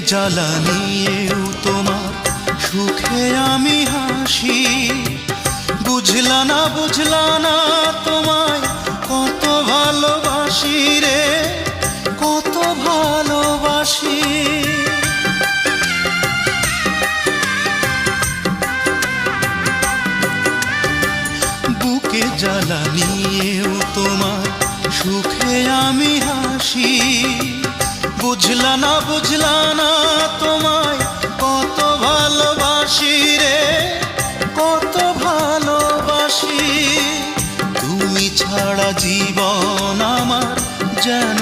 জ্বালা নিয়েও তোমার সুখে আমি হাসি। বুঝলা না তোমায় কত ভালোবাসি রে, কত ভালোবাসি। বুকে জ্বালা নিয়েও তোমার সুখে আমি হাসি। বুঝলা না তোমায় কত ভালোবাসি রে, কত ভালোবাসি। তুমি ছাড়া জীবন আমার যেন